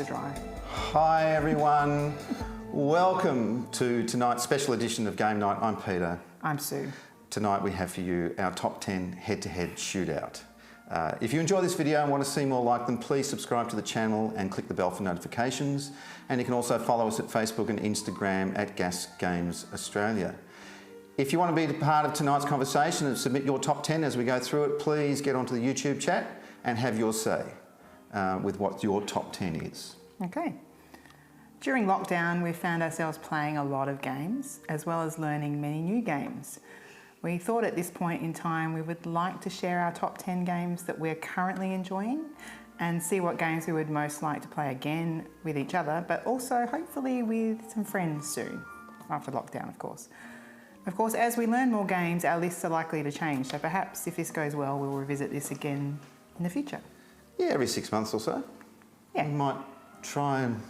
to dry. Hi everyone, welcome to tonight's special edition of Game Night. I'm Peter. I'm Sue. Tonight we have for you our top 10 head-to-head shootout. If you enjoy this video and want to see more like them, please subscribe to the channel and click the bell for notifications. And you can also follow us at Facebook and Instagram at Gas Games Australia. If you want to be part of tonight's conversation and submit your top 10 as we go through it, please get onto the YouTube chat and have your say with what your top 10 is. Okay. During lockdown, we found ourselves playing a lot of games, as well as learning many new games. We thought at this point in time we would like to share our top 10 games that we're currently enjoying and see what games we would most like to play again with each other, but also hopefully with some friends soon, after lockdown, of course. Of course, as we learn more games, our lists are likely to change, so perhaps if this goes well, we'll revisit this again in the future. Yeah, every 6 months or so. Yeah. We might try and...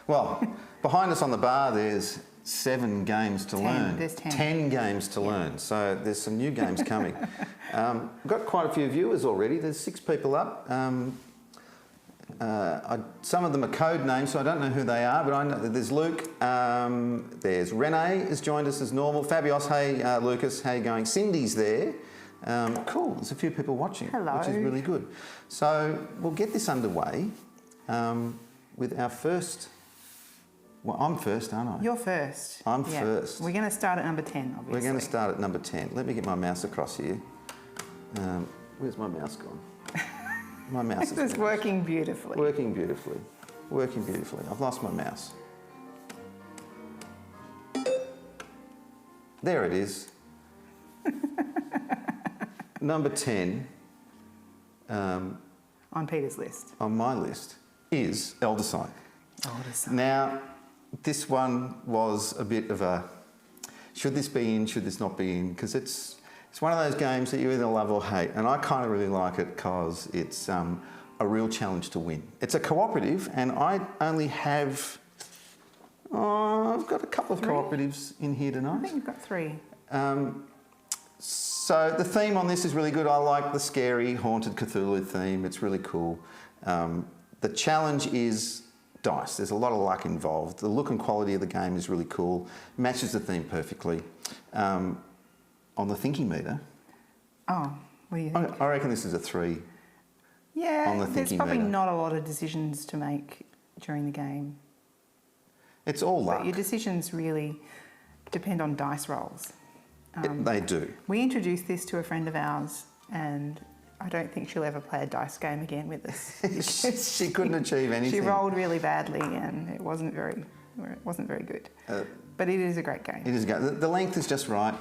Well, behind us on the bar there's 7 games to learn. There's 10. 10 games to learn, so there's some new games coming. We've got quite a few viewers already. There's 6 people up. Some of them are code names, so I don't know who they are, but I know there's Luke, there's Renee has joined us as normal. Fabios, hey Lucas, how you going? Cindy's there. Cool, there's a few people watching, Hello. which is really good. So we'll get this underway with our first... Well, I'm first, aren't I? You're first. I'm first. We're going to start at number 10, obviously. We're going to start at number 10. Let me get my mouse across here. Where's my mouse gone? My mouse is It's working beautifully. working beautifully. Working beautifully. I've lost my mouse. There it is. Number 10 On Peter's list. on my list is Elder Sign. Elder Sign. Now, this one was a bit of a, should this be in, should this not be in? Because it's one of those games that you either love or hate, and I kind of really like it because it's a real challenge to win. It's a cooperative, and I only have, I've got a couple of 3? cooperatives in here I tonight. think you've got 3. So the theme on this is really good. I like the scary, haunted Cthulhu theme. It's really cool. The challenge is dice. There's a lot of luck involved. The look and quality of the game is really cool. Matches the theme perfectly. On the thinking meter, Oh, what do you think? I reckon this is a 3. Yeah, on the there's thinking probably meter. not a lot of decisions to make during the game. It's all luck. But your decisions really depend on dice rolls. They do. We introduced this to a friend of ours, and I don't think she'll ever play a dice game again with us. She couldn't achieve anything. She rolled really badly, and it wasn't very good. But it is a great game. It is good. The length is just right.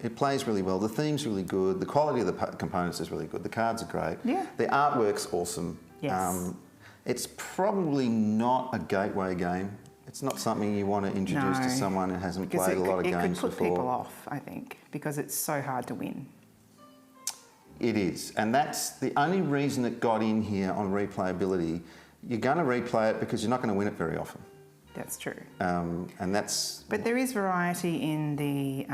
It plays really well. The theme's really good. The quality of the components is really good. The cards are great. Yeah. The artwork's awesome. Yes. It's probably not a gateway game. It's not something you want to introduce to No, someone who hasn't Because played a lot of games it could put before. people off, I think, because it's so hard to win. It is, and that's the only reason it got in here on replayability. You're going to replay it because you're not going to win it very often. That's true. And that's... But there is variety in the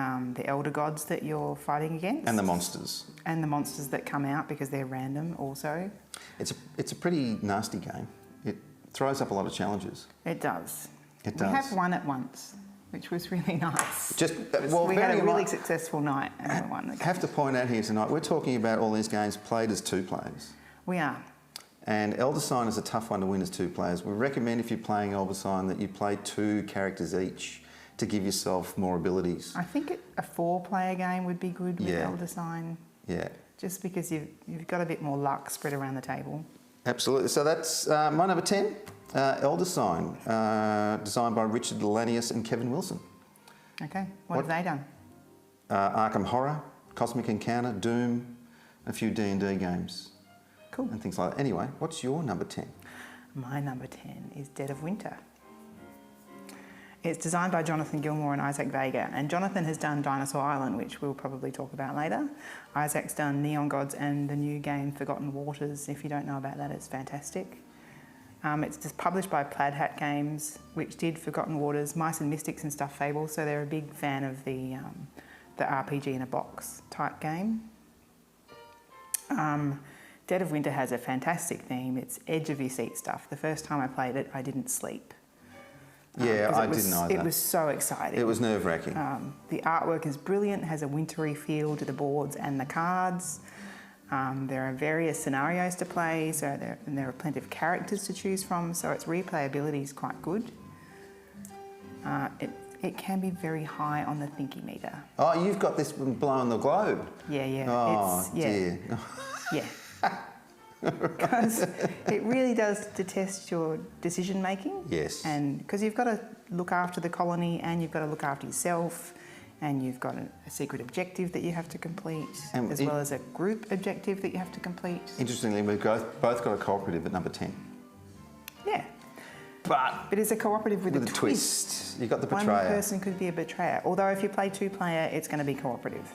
elder gods that you're fighting against. And the monsters. And the monsters that come out because they're random also. It's a pretty nasty game. It throws up a lot of challenges. It does. It We does. have won it once, which was really nice. Just, well, We had bearing a in really mind- successful night and we won the I game. have to point out here tonight, we're talking about all these games played as 2 players. We are. And Elder Sign is a tough one to win as 2 players. We recommend if you're playing Elder Sign that you play 2 characters each to give yourself more abilities. I think a 4-player game would be good with Yeah. Elder Sign, Yeah, just because you've got a bit more luck spread around the table. absolutely. So that's my number 10, Elder Sign, designed by Richard Lanius and Kevin Wilson. Okay, what have they done? Arkham Horror, Cosmic Encounter, Doom, a few D&D games. Cool. And things like that. Anyway, what's your number 10? My number 10 is Dead of Winter. It's designed by Jonathan Gilmour and Isaac Vega, and Jonathan has done Dinosaur Island, which we'll probably talk about later. Isaac's done Neon Gods and the new game Forgotten Waters. If you don't know about that, it's fantastic. It's just published by Plaid Hat Games, which did Forgotten Waters, Mice and Mystics and Stuffed Fable, so they're a big fan of the RPG in a box type game. Dead of Winter has a fantastic theme. It's edge of your seat stuff. The first time I played it, I didn't sleep. Yeah, 'Cause I didn't either. It was so exciting. It was nerve-wracking. The artwork is brilliant, has a wintry feel to the boards and the cards. There are various scenarios to play, and there are plenty of characters to choose from, so its replayability is quite good. It can be very high on the thinky meter. Oh, you've got this one blowing the globe. Yeah. Oh, dear. Yeah. Because it really does to test your decision making. Yes. And because you've got to look after the colony and you've got to look after yourself, and you've got a secret objective that you have to complete, as well as a group objective that you have to complete. Interestingly, we've both got a cooperative at number 10. Yeah. But it's a cooperative with a twist. You've got the betrayer. One person could be a betrayer. Although if you play two-player, it's going to be cooperative.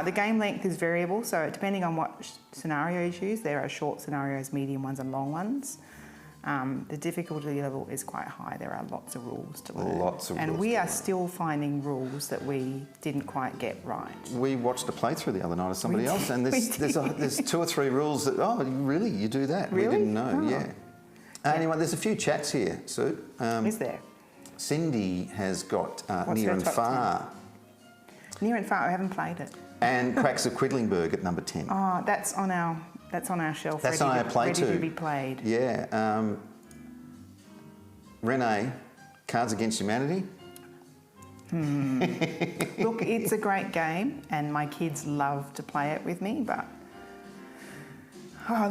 The game length is variable, so depending on what scenario you choose, there are short scenarios, medium ones and long ones. The difficulty level is quite high. There are lots of rules to learn. And we are still finding rules that we didn't quite get right. We watched a playthrough the other night of somebody else, and there's 2 or 3 rules that, really, you do that? Really? We didn't know, Oh. yeah. Anyway, there's a few chats here, Sue. Is there? Cindy has got What's Near her and top Far. 10? Near and Far, I haven't played it. And Cracks of Quedlingberg at number 10. Oh, that's on our shelf. That's on our play ready too. to be played. Yeah. Renee, Cards Against Humanity. Look, it's a great game, and my kids love to play it with me, but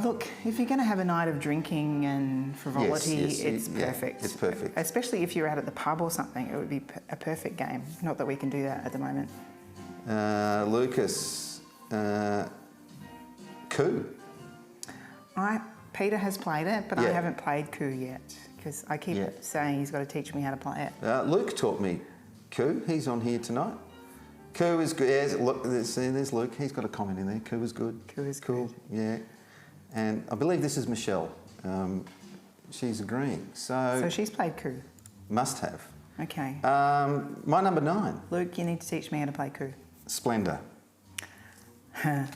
look, if you're going to have a night of drinking and frivolity, it's perfect. It's perfect. Especially if you're out at the pub or something, it would be a perfect game. Not that we can do that at the moment. Lucas, Coup. Peter has played it, but Yeah. I haven't played Coup yet, because I keep saying he's got to teach me how to play it. Luke taught me Coup. He's on here tonight. Coup is good. Yeah, look, there's Luke. He's got a comment in there. Coup is good. Coup is cool. good. Yeah. And I believe this is Michelle. She's agreeing. So she's played Coup. Must have. Okay. My number 9. Luke, you need to teach me how to play Coup. Splendour.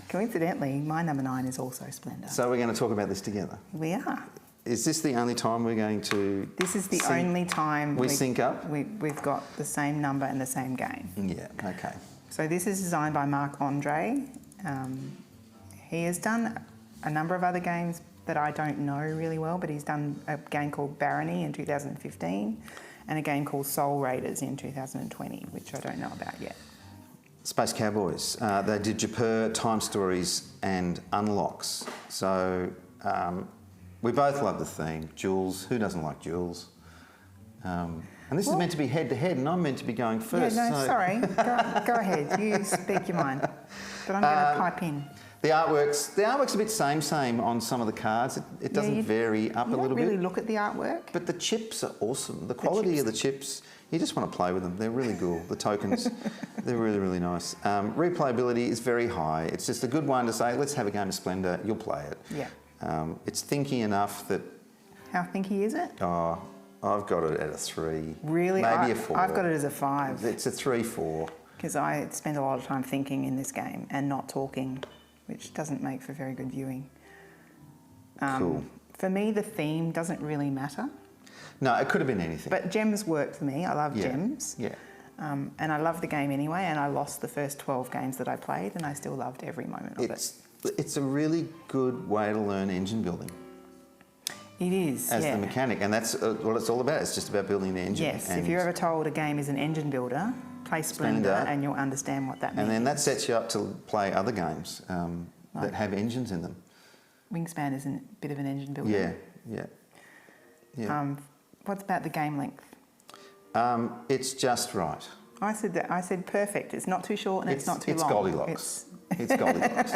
Coincidentally, my number 9 is also Splendour. So we're going to talk about this together. We are. Is this the only time we're going to... This is the only time we sync up? We've got the same number and the same game. Yeah, okay. So this is designed by Marc Andre. He has done a number of other games that I don't know really well, but he's done a game called Barony in 2015 and a game called Soul Raiders in 2020, which I don't know about yet. Space Cowboys. They did Jaipur, Time Stories and Unlocks. So we both love the theme. Jules, who doesn't like Jules? And this is meant to be head-to-head, and I'm meant to be going first. Yeah, no, sorry. Go ahead. You speak your mind. But I'm going to pipe in. The artwork's a bit same on some of the cards. It doesn't vary up a little bit. You don't really look at the artwork. But the chips are awesome. The quality of the chips, you just want to play with them. They're really cool. The tokens, they're really, really nice. Replayability is very high. It's just a good one to say, let's have a game of Splendour, you'll play it. Yeah. It's thinky enough that... How thinky is it? Oh, I've got it at a 3. Really? Maybe a 4. I've got it as a 5. It's a 3-4. Because I spend a lot of time thinking in this game and not talking, which doesn't make for very good viewing. Cool. For me, the theme doesn't really matter. No, it could have been anything. But gems work for me. I love gems. Yeah. And I love the game anyway, and I lost the first 12 games that I played, and I still loved every moment of it. It's a really good way to learn engine building. It is, As the mechanic, and that's what it's all about. It's just about building the engine. Yes, if you're ever told a game is an engine builder, play Splendour and you'll understand what that means. And then that sets you up to play other games that have engines in them. Wingspan is a bit of an engine builder. Yeah. What about the game length? It's just right. I said perfect. It's not too short and it's not too long. It's Goldilocks. It's Goldilocks.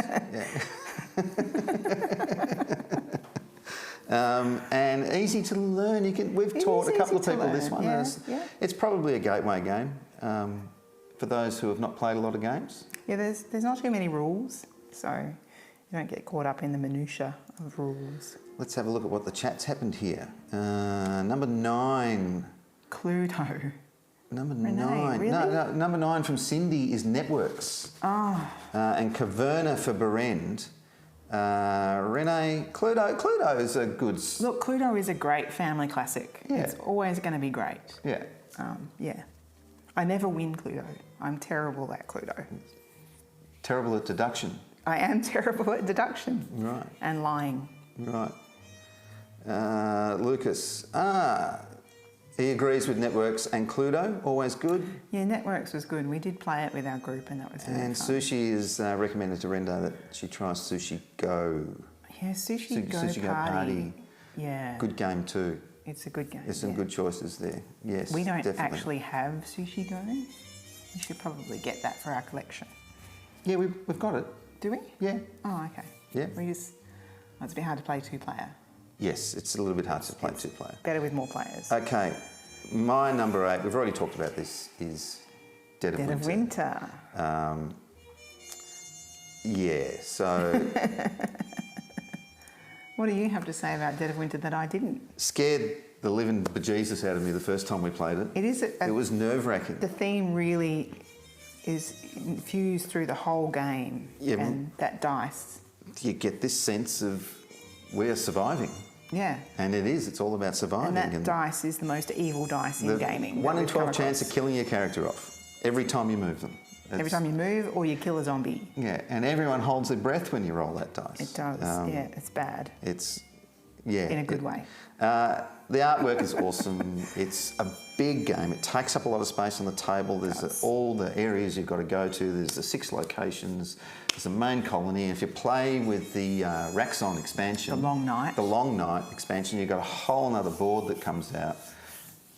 And easy to learn. We've taught a couple of people this one. Yeah. It's probably a gateway game for those who have not played a lot of games. Yeah, there's not too many rules, so you don't get caught up in the minutiae of rules. Let's have a look at what the chat's happened here. Number 9. Cluedo. Number Renee, 9. really? No, number 9 from Cindy is Networks. Oh. And Caverna for Berend Renee, Cluedo. Cluedo is a good... Look, Cluedo is a great family classic. Yeah. It's always going to be great. Yeah. Yeah. I never win Cluedo. I'm terrible at Cluedo. Terrible at deduction. I am terrible at deduction. Right. And lying. Right. Lucas. He agrees with Networks and Cluedo. Always good. Yeah, Networks was good. We did play it with our group and that was really And fun. Sushi is recommended to Rendo that she tries Sushi Go. Yeah, Sushi Go Sushi Go Party. Yeah. Good game too. It's a good game. There's some good choices there. Yes, We don't definitely. actually have Sushi Go. We should probably get that for our collection. Yeah, we've got it. Do we? Yeah. Oh, okay. Yeah. It's a bit hard to play two-player. Yes, it's a little bit hard to play two-player. Better with more players. Okay, my number 8, we've already talked about this, is Dead of Winter. Yeah, so... What do you have to say about Dead of Winter that I didn't? Scared the living bejesus out of me the first time we played it. It is. It was nerve-wracking. The theme really is infused through the whole game. Yeah, and that dice. You get this sense of we're surviving. Yeah. And it is, it's all about surviving. And that dice is the most evil dice in gaming. 1 in 12 chance of killing your character off every time you move them. Every time you move or you kill a zombie. Yeah, and everyone holds their breath when you roll that dice. It does, yeah, it's bad. It's, yeah. In a good way. The artwork is awesome. It's a big game. It takes up a lot of space on the table. There's all the areas you've got to go to. There's the 6 locations. There's a main colony. If you play with the Raxon expansion... The Long Night. The Long Night expansion, you've got a whole other board that comes out.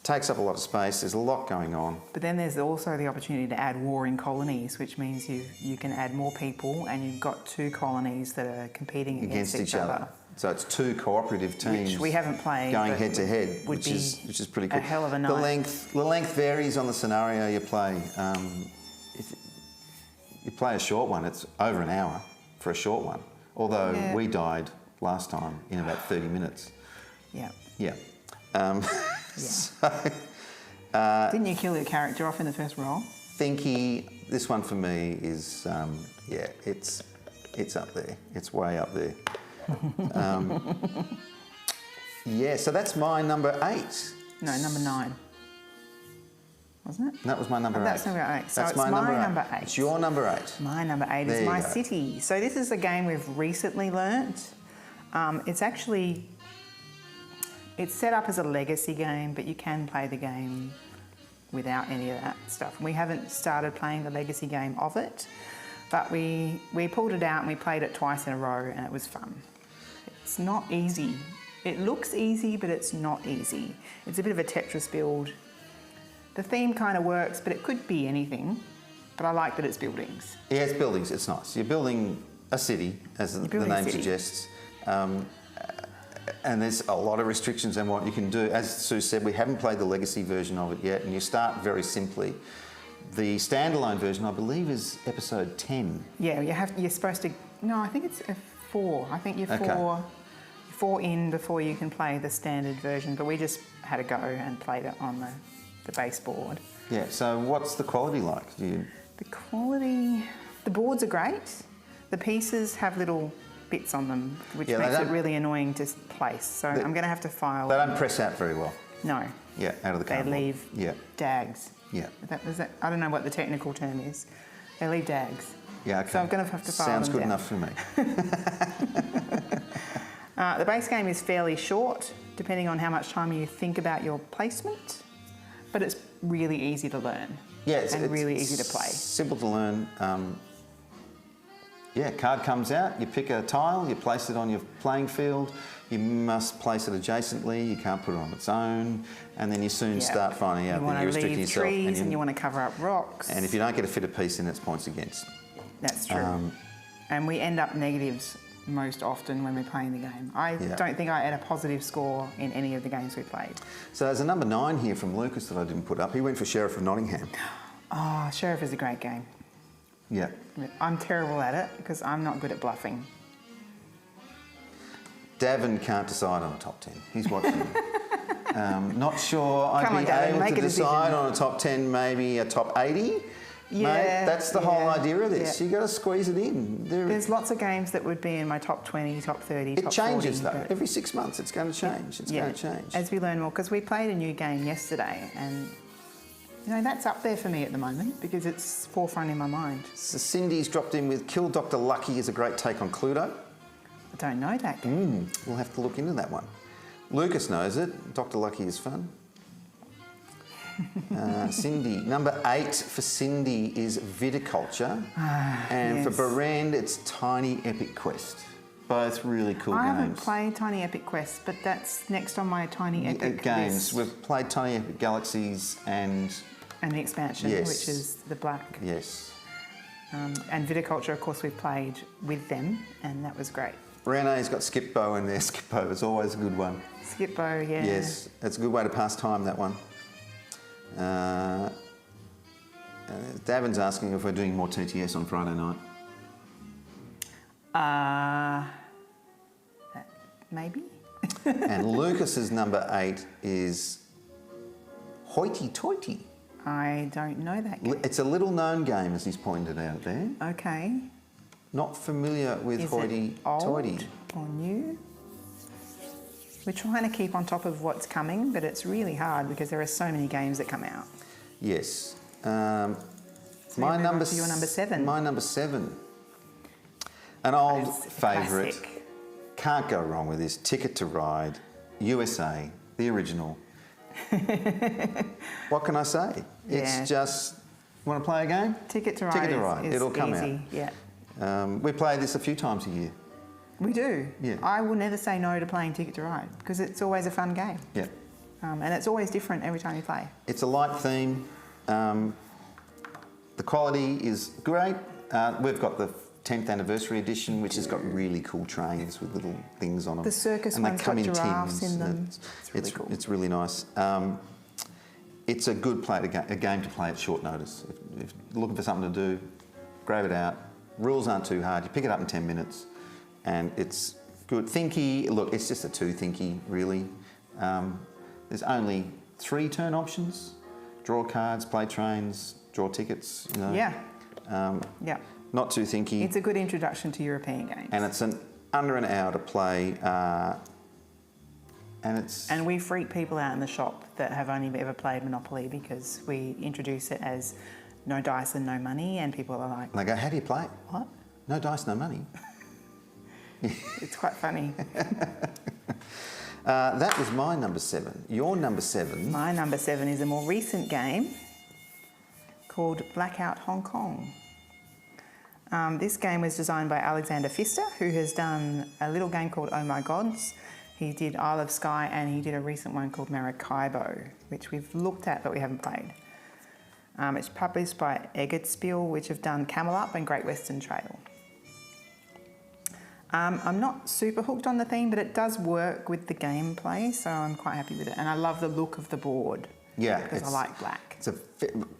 Takes up a lot of space. There's a lot going on. But then there's also the opportunity to add warring colonies, which means you can add more people and you've got 2 colonies that are competing against each other. So it's 2 cooperative teams. Which we haven't played. Going head to head, which be is pretty cool. A hell of a night. The length varies on the scenario you play. If you play a short one, it's over an hour for a short one. Although we died last time in about 30 minutes. Yeah. Yeah. So, didn't you kill your character off in the first roll? Thinky, this one for me is, yeah, it's up there. It's way up there. Yeah, so that's my number 8. No, number 9. Wasn't it? That was my number 8. That's number 8. So that's it's my number 8. 8. It's your number 8. My number 8 is My City. So this is a game we've recently learnt. It's set up as a legacy game, but you can play the game without any of that stuff. We haven't started playing the legacy game of it, but we pulled it out and we played it twice in a row and it was fun. It's not easy. It looks easy, but it's not easy. It's a bit of a Tetris build. The theme kind of works, but it could be anything. But I like that it's buildings. Yeah, it's buildings. It's nice. You're building a city, as the name suggests. And there's a lot of restrictions on what you can do. As Sue said, we haven't played the legacy version of it yet, and you start very simply. The standalone version, I believe, is episode 10. Yeah, you're supposed to... No, I think it's 4. I think you're 4 in before you can play the standard version, but we just had a go and played it on the base board. Yeah, so what's the quality like? The quality... The boards are great. The pieces have little bits on them, which makes it really annoying to place. So I'm going to have to file... They don't press out very well. No. Yeah, out of the cardboard. They leave dags. Yeah. I don't know what the technical term is. They leave dags. Yeah, okay. So I'm going to have to file Sounds them good down. enough for me. The base game is fairly short, depending on how much time you think about your placement, but it's really easy to learn. Yeah, it's really easy to play. Simple to learn. Yeah, card comes out, you pick a tile, you place it on your playing field, you must place it adjacently, you can't put it on its own, and then you soon start finding out that you're restricting yourself. You want to leave trees and you want to cover up rocks. And if you don't get a fitted piece in, it's points against. That's true. And we end up negatives most often when we're playing the game. I don't think I had a positive score in any of the games we played. So there's a number 9 here from Lucas that I didn't put up. He went for Sheriff of Nottingham. Oh, Sheriff is a great game. Yeah. I'm terrible at it because I'm not good at bluffing. Davin can't decide on a top 10. He's watching. Not sure I'd be able to decide on a top 10, maybe a top 80. mate. That's the whole yeah, idea of this. yeah. You got to squeeze it in. There's lots of games that would be in my top 20, top 30, top 40. It changes though. but- Every 6 months it's going to change. It's going to change. As we learn more, because we played a new game yesterday, and that's up there for me at the moment because it's forefront in my mind. So Cindy's dropped in with Kill Dr. Lucky is a great take on Cluedo. I don't know that game. We'll have to look into that one. Lucas knows it. Dr. Lucky is fun. Cindy. Number 8 for Cindy is Viticulture. And for yes. Berend, it's Tiny Epic Quest. Both really cool I games. haven't played Tiny Epic Quest, but that's next on my Tiny Epic games. list. We've played Tiny Epic Galaxies and And the expansion, Yes. which is the black. yes. And Viticulture, of course, we've played with them, and that was great. Renee's got Skipbo in there. Skipbo is always a good one. Skipbo, yeah. Yes, it's a good way to pass time, that one. Davin's asking if we're doing more TTS on Friday night. Maybe? And Lucas's number 8 is Hoity Toity. I don't know that game. It's a little known game, as he's pointed out there. Okay. Not familiar with Is Hoity it old Toity. or new? We're trying to keep on top of what's coming, but it's really hard because there are so many games that come out. Yes. So my move on number to your number 7. My number 7. An old It's a favourite. classic. Can't go wrong with this. Ticket to Ride, USA, the original. What can I say? Yeah. It's just, want to play a game? Ticket to Ride, Ticket to Ride. is It'll come easy. out. Yeah. We play this a few times a year. We do. Yeah. I will never say no to playing Ticket to Ride because it's always a fun game. Yeah. And it's always different every time you play. It's a light theme. The quality is great. We've got the 10th anniversary edition, which has got really cool trains with little things on them. The circus and they one's come got in giraffes tins. in them. It's It's really cool. It's really nice. It's a good a game to play at short notice. If you're looking for something to do, grab it out. Rules aren't too hard. You pick it up in 10 minutes, and it's good. Thinky, look, it's just a 2 Thinky, really. There's only 3 turn options: draw cards, play trains, draw tickets. You know. Yeah. Yeah. Not too Thinky. It's a good introduction to European games. And it's under an hour to play. And we freak people out in the shop that have only ever played Monopoly because we introduce it as no dice and no money, and people are like, And they go, how do you play it? what? No dice, no money. It's quite funny. That was my number 7. Your number 7. My number 7 is a more recent game called Blackout Hong Kong. This game was designed by Alexander Pfister, who has done a little game called Oh My Gods. He did Isle of Skye, and he did a recent one called Maracaibo, which we've looked at but we haven't played. It's published by Eggertspiel, which have done Camel Up and Great Western Trail. I'm not super hooked on the theme, but it does work with the gameplay, so I'm quite happy with it. And I love the look of the board. Yeah. Because I like black. It's a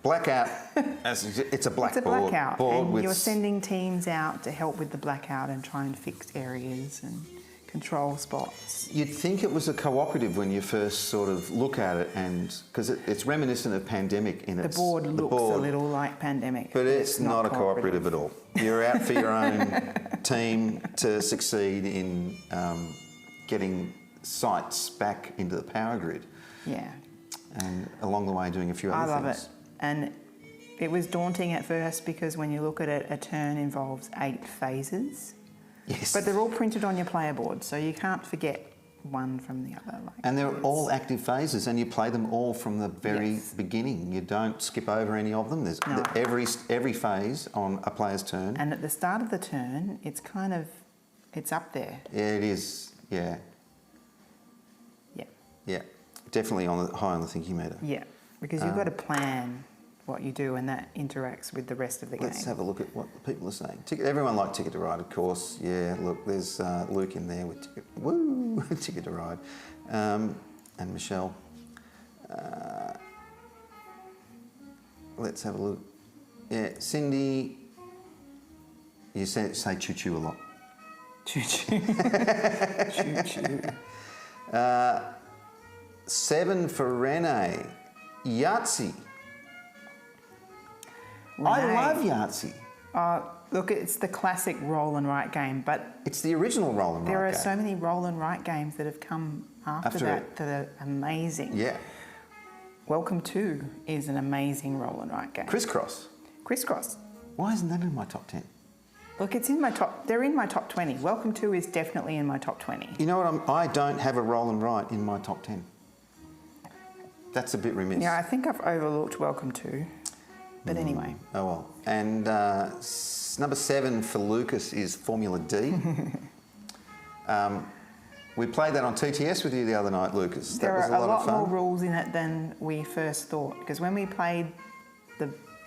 blackout. It's a black It's a board. blackout, board and with you're sending teams out to help with the blackout and try and fix areas and control spots. You'd think it was a cooperative when you first sort of look at it, and because it's reminiscent of Pandemic in The its board looks a little like Pandemic. but it's not a cooperative at all. You're out for your own team to succeed in getting sites back into the power grid, Yeah. and along the way doing a few I other love things. it. And it was daunting at first because when you look at it, a turn involves 8 phases. Yes. But they're all printed on your player board, so you can't forget one from the other. And they're all active phases, and you play them all from the very Yes. beginning. You don't skip over any of them. There's No. every phase on a player's turn. And at the start of the turn, it's up there. Yeah, it is. Yeah, Yeah. yeah, definitely high on the thinking meter. Yeah. Because you've got to plan what you do, and that interacts with the rest of the game. Let's have a look at what the people are saying. Everyone liked Ticket to Ride, of course. Yeah, look, there's Luke in there with Ticket to Ride, and Michelle. Let's have a look. Yeah, Cindy. You say choo choo a lot. Choo choo. Choo choo. 7 for Renee. Yahtzee. I love Yahtzee. Look, it's the classic roll and write game, but It's the original roll and write there are game. so many roll and write games that have come after that that are amazing. Yeah. Welcome to is an amazing roll and write game. Crisscross. Crisscross. Why isn't that in my top 10? Look, it's in my top. They're in my top 20. Welcome to is definitely in my top 20. You know what? I don't have a roll and write in my top 10. That's a bit remiss. Yeah, I think I've overlooked Welcome to, but anyway. Oh well. And number 7 for Lucas is Formula D. We played that on TTS with you the other night, Lucas. There That was are a lot of fun. more rules in it than we first thought, because when we played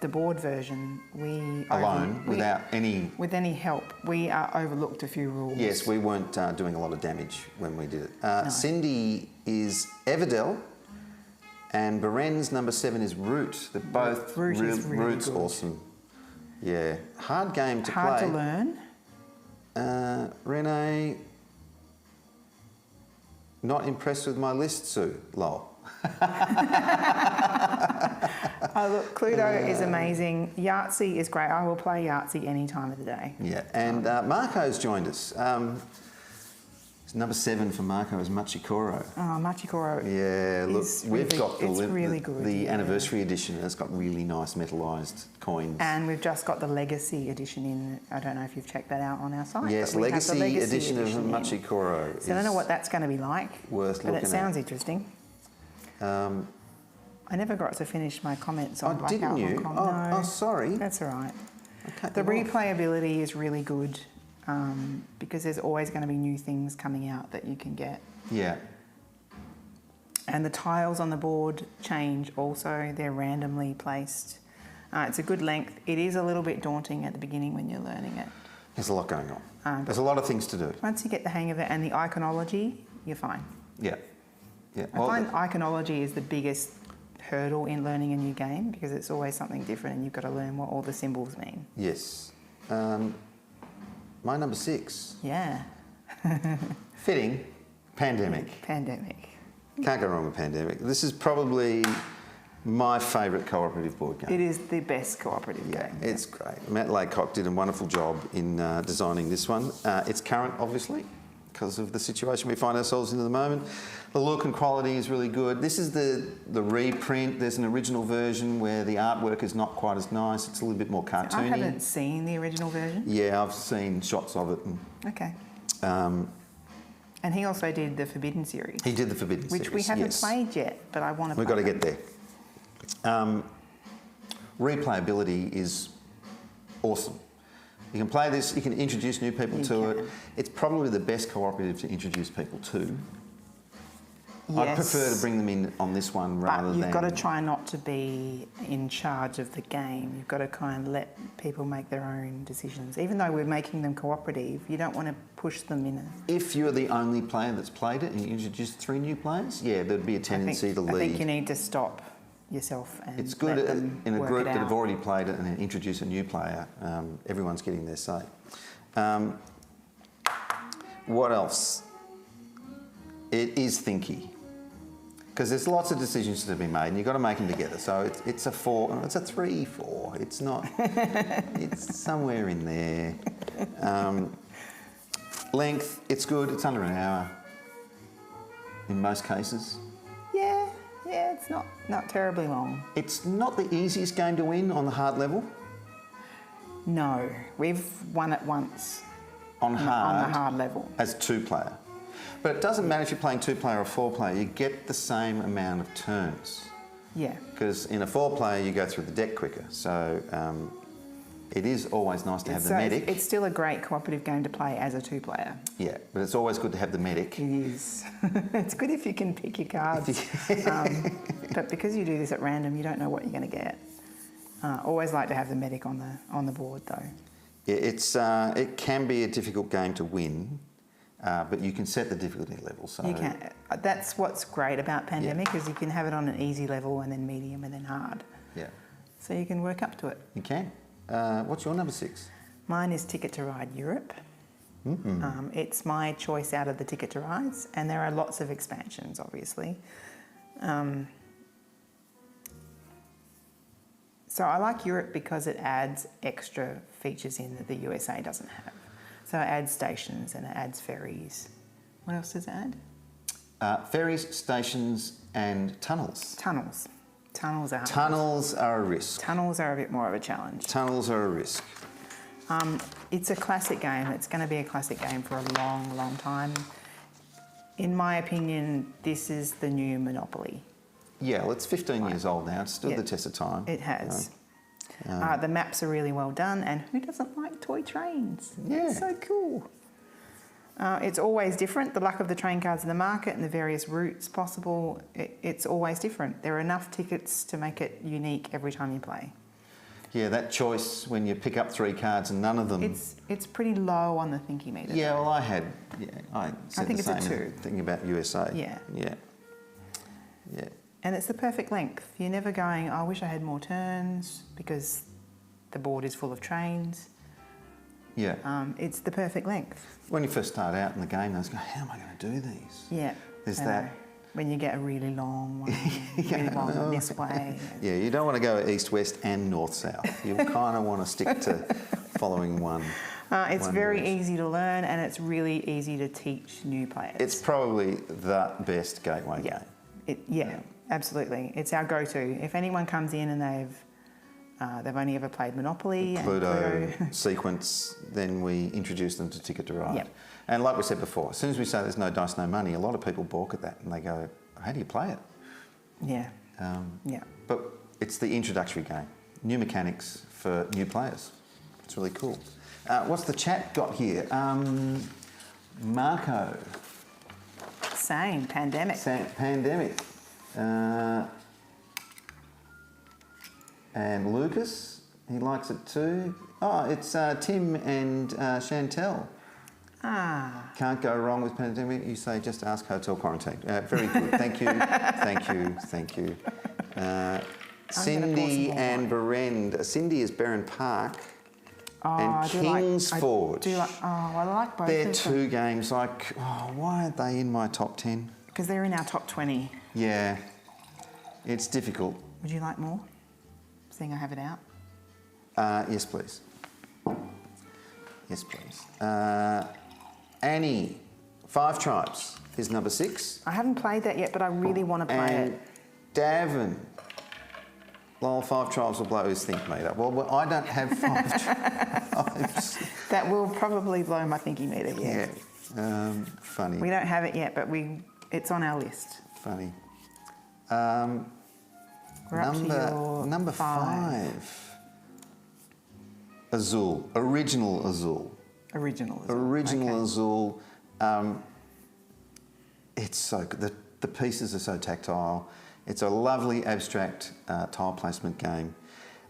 the board version, Without any... with any help, we overlooked a few rules. Yes, we weren't doing a lot of damage when we did it. Cindy is Everdell, and Beren's number 7 is Root. They're both Root is really Root's good. awesome. Yeah, hard game to Hard play. to learn. Renee, not impressed with my list, Sue. Lol. Oh, look, Cluedo is amazing. Yahtzee is great. I will play Yahtzee any time of the day. Yeah, and Marco's joined us. Number 7 for Marco is Machikoro. Oh, Machikoro. Yeah, look, is we've really, got it's really good. the Yeah. anniversary edition. It's got really nice metallised coins. And we've just got the Legacy edition in. I don't know if you've checked that out on our site. Yes, but we have the Legacy edition of in. Machikoro. So I don't know what that's going to be like. Worth but looking it sounds interesting. at. I never got to finish my comments on Blackout didn't you? Hong Kong. Oh, No, oh, sorry. that's all right. Okay, The replayability is really good because there's always going to be new things coming out that you can get. Yeah. And the tiles on the board change also. They're randomly placed. It's a good length. It is a little bit daunting at the beginning when you're learning it. There's a lot going on. There's a lot of things to do. Once you get the hang of it and the iconology, you're fine. Yeah. Yeah. I find iconology is the biggest hurdle in learning a new game because it's always something different and you've got to learn what all the symbols mean. Yes. My number 6. Yeah. Fitting. Pandemic. Pandemic. Can't go wrong with Pandemic. This is probably my favourite cooperative board game. It is the best cooperative game. It's great. Matt Laycock did a wonderful job in designing this one. It's current, obviously, because of the situation we find ourselves in at the moment. The look and quality is really good. This is the reprint. There's an original version where the artwork is not quite as nice. It's a little bit more cartoony. I haven't seen the original version. Yeah, I've seen shots of it. And, Okay. And he also did the Forbidden series. he did the Forbidden which series, we haven't yes. played yet, but I want to play. We've got to them. get there. Replayability is awesome. You can play this, you can introduce new people to it. It's probably the best cooperative to introduce people to. Yes. I'd prefer to bring them in on this one rather But you've than... got to try not to be in charge of the game. You've got to kind of let people make their own decisions. Even though we're making them cooperative, you don't want to push them in a... If you're the only player that's played it and you introduce 3 new players, yeah, there'd be a tendency to lead. I think you need to stop yourself and It's good let them in a work group it that have out. already played it and then introduce a new player. Everyone's getting their say. What else? It is thinky. Because there's lots of decisions to be made and you've got to make them together. So it's a 4, it's a 3-4. It's not, it's somewhere in there. Length, it's good. It's under an hour in most cases. Yeah, it's not terribly long. It's not the easiest game to win on the hard level. No, we've won it once On on the hard level. as 2-player. But it doesn't matter if you're playing 2-player or 4-player, you get the same amount of turns. Yeah. Because in a 4-player, you go through the deck quicker. So it is always nice to have the medic. It's still a great cooperative game to play as a 2-player. Yeah, but it's always good to have the medic. It is. It's good if you can pick your cards. But because you do this at random, you don't know what you're going to get. Always like to have the medic on the board, though. Yeah, it can be a difficult game to win, but you can set the difficulty level. So You can. That's what's great about Pandemic is you can have it on an easy level and then medium and then hard. Yeah, So you can work up to it. you can. What's your number 6? Mine is Ticket to Ride Europe. Mm-hmm. It's my choice out of the Ticket to Rides, and there are lots of expansions, obviously. So I like Europe because it adds extra features in that the USA doesn't have. So it adds stations and it adds ferries. What else does it add? Ferries, stations, and tunnels. Tunnels. Tunnels are hard. Tunnels are a risk. Tunnels are a bit more of a challenge. Tunnels are a risk. It's a classic game. It's going to be a classic game for a long, long time. In my opinion, this is the new Monopoly. Yeah, well, it's 15 years old now. It's stood Yeah. the test of time. It has. The maps are really well done, and who doesn't like toy trains? Yeah. It's so cool. It's always different. The luck of the train cards in the market and the various routes possible, it's always different. There are enough tickets to make it unique every time you play. Yeah, that choice when you pick up 3 cards and none of them... It's pretty low on the thinky meter. Yeah, well, I said think the it's a same 2. thinking about USA. Yeah. Yeah. Yeah. And it's the perfect length. You're never going, I wish I had more turns because the board is full of trains. Yeah. It's the perfect length. When you first start out in the game, I was going, how am I going to do these? Yeah. There's I that. know. When you get a really long one, really long this way. Yeah, you don't want to go east-west and north-south. You kind of want to stick to following one. It's one very direction. easy to learn and it's really easy to teach new players. It's probably the best gateway game. Yeah, absolutely. It's our go-to. If anyone comes in and they've only ever played Monopoly and Cluedo sequence, then we introduce them to Ticket to Ride. Yep. And like we said before, as soon as we say there's no dice, no money, a lot of people balk at that and they go, how do you play it? Yeah. Yeah. But it's the introductory game. New mechanics for new players. It's really cool. What's the chat got here? Marco. Same, pandemic. Pandemic. And Lucas, he likes it too. Oh, it's Tim and Chantel. Can't go wrong with pandemic. You say just ask hotel quarantine. Very good. Thank you. Thank you. Cindy and Berend. Cindy is Berend Park. And Kingsford. I like both They're of them. 2 games like, why aren't they in my top 10? Because they're in our top 20. Yeah, it's difficult. Would you like more? Seeing I have it out. Yes, please. Yes, please. Annie, 5 Tribes is number 6. I haven't played that yet, but I really want to play And it. Davin, lol, 5 Tribes will blow his think meter. Well, I don't have 5 tribes. That will probably blow my thinking meter, yeah. Funny. We don't have it yet, but it's on our list. Funny. We're up to your number 5. Azul, original Azul. Original. Original Okay. Azul. It's so good. The pieces are so tactile. It's a lovely abstract tile placement game.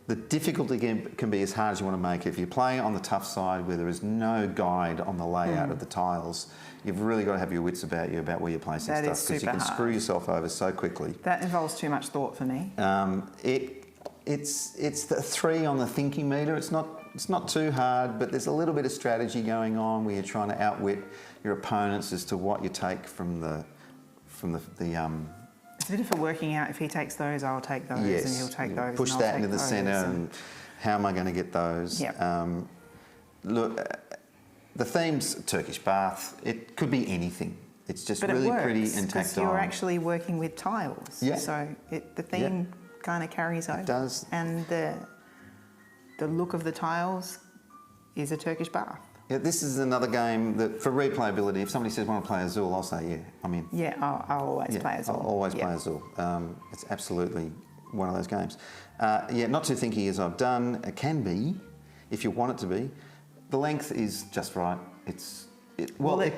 The difficulty can be as hard as you want to make it. If you're playing on the tough side where there is no guide on the layout of the tiles, you've really got to have your wits about you about where you're placing That stuff is because you super can screw yourself over so quickly. That involves too much thought for me. It's the 3 on the thinking meter. It's not too hard, but there's a little bit of strategy going on where you're trying to outwit your opponents as to what you take from the It's a bit of a working out. If he takes those, I'll take those, yes, and he'll take those. push and I'll that take into the those, centre, and and how am I going to get those? Yep. Look, the theme's Turkish bath. It could be anything. It's just But really it works, pretty and because tactile. you're actually working with tiles. Yeah. So the theme kind of carries over. It does. And the look of the tiles is a Turkish bath. Yeah, this is another game that, for replayability, if somebody says, want to play Azul, I'll say, yeah, I'm in. Yeah, I'll always play Azul. I'll always play Azul. It's absolutely one of those games. Not too thinky as I've done. It can be, if you want it to be. The length is just right. It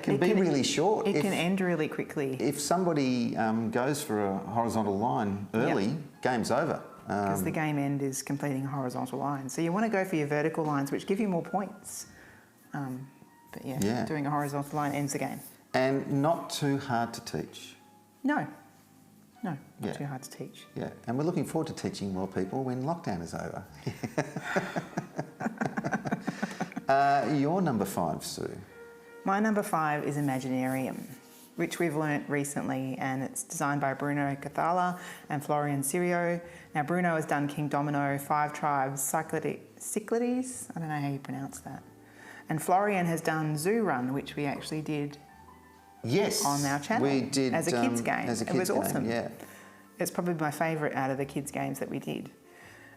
can be really short. It can end really quickly. If somebody goes for a horizontal line early, game's over. Because the game end is completing a horizontal line. So you want to go for your vertical lines, which give you more points. But doing a horizontal line ends the game. And not too hard to teach. No, not too hard to teach. Yeah, and we're looking forward to teaching more people when lockdown is over. Your number 5, Sue. My number 5 is Imaginarium. which we've learnt recently, and it's designed by Bruno Cathala and Florian Sirio. Now, Bruno has done King Domino, Five Tribes, Cyclades, I don't know how you pronounce that. And Florian has done Zoo Run, which we actually did Yes. on our channel. We did. As a kids game. As a It kids was awesome. game, yeah. It's probably my favourite out of the kids' games that we did.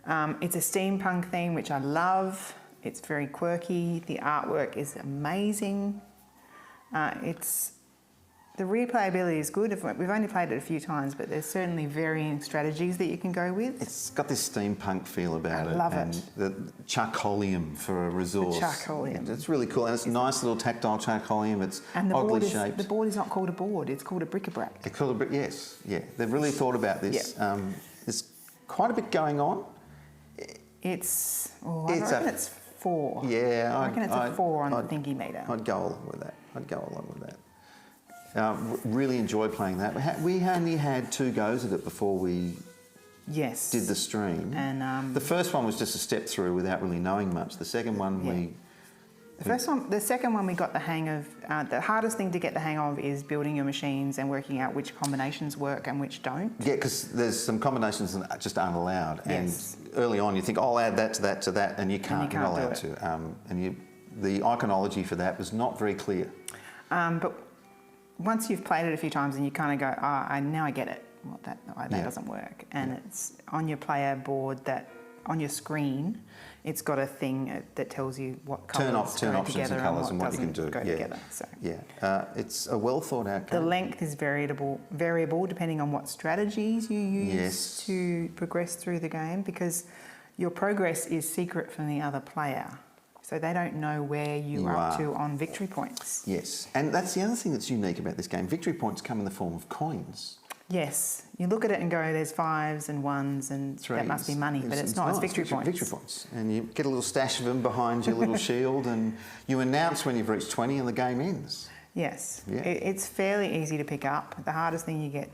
It's a steampunk theme, which I love. It's very quirky. The artwork is amazing. The replayability is good. We've only played it a few times, but there's certainly varying strategies that you can go with. It's got this steampunk feel about it. love and it. The charcoalium for a resource. charcoalium. It's really cool, and it's a nice little tactile charcoalium. It's And the oddly shaped. the board is not called a board, it's called a bric-a-brac. It's called a brick. Yes, yeah. They've really thought about this. There's quite a bit going on. I reckon it's 4. Yeah, I reckon it's a 4 on the thingy meter. I'd go along with that. Really enjoyed playing that. We only had 2 goes at it before we Yes. did the stream. And the first one was just a step through without really knowing much. The second one the second one we got the hang of. The hardest thing to get the hang of is building your machines and working out which combinations work and which don't. Yeah, because there's some combinations that just aren't allowed. Yes. And early on you think, I'll add that to that to that, and you can't. You're not allowed to. The iconology for that was not very clear. But once you've played it a few times and you kind of go, now I get it. Well, that doesn't work. And it's on your player board on your screen, it's got a thing that tells you what colours Turn go options together and colours and and what you can do. go together. So It's a well thought out the game. length is variable depending on what strategies you use to progress through the game, because your progress is secret from the other player. So they don't know where you are up to on victory points. Yes, and that's the other thing that's unique about this game. Victory points come in the form of coins. Yes, you look at it and go, there's 5s and 1s and that must be money, but it's not, it's victory points. Victory points. And you get a little stash of them behind your little shield, and you announce when you've reached 20 and the game ends. Yes, Yeah. It's fairly easy to pick up. The hardest thing you get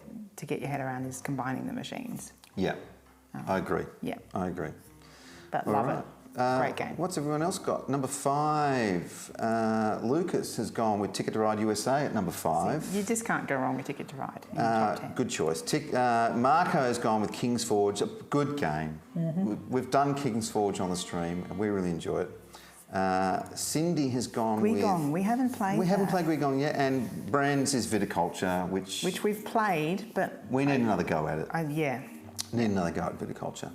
your head around is combining the machines. Yeah, I agree. Yeah. I agree. But All love right. it. Great game. What's everyone else got? Number 5. Lucas has gone with Ticket to Ride USA at number 5. You just can't go wrong with Ticket to Ride in the top 10. Good choice. Marco has gone with King's Forge, a good game. We've done King's Forge on the stream and we really enjoy it. Cindy has gone with... Guigong, we haven't played We haven't played Guigong yet, and Brands is Viticulture, which we've played, but... we need another go at it. Yeah. Need another go at Viticulture.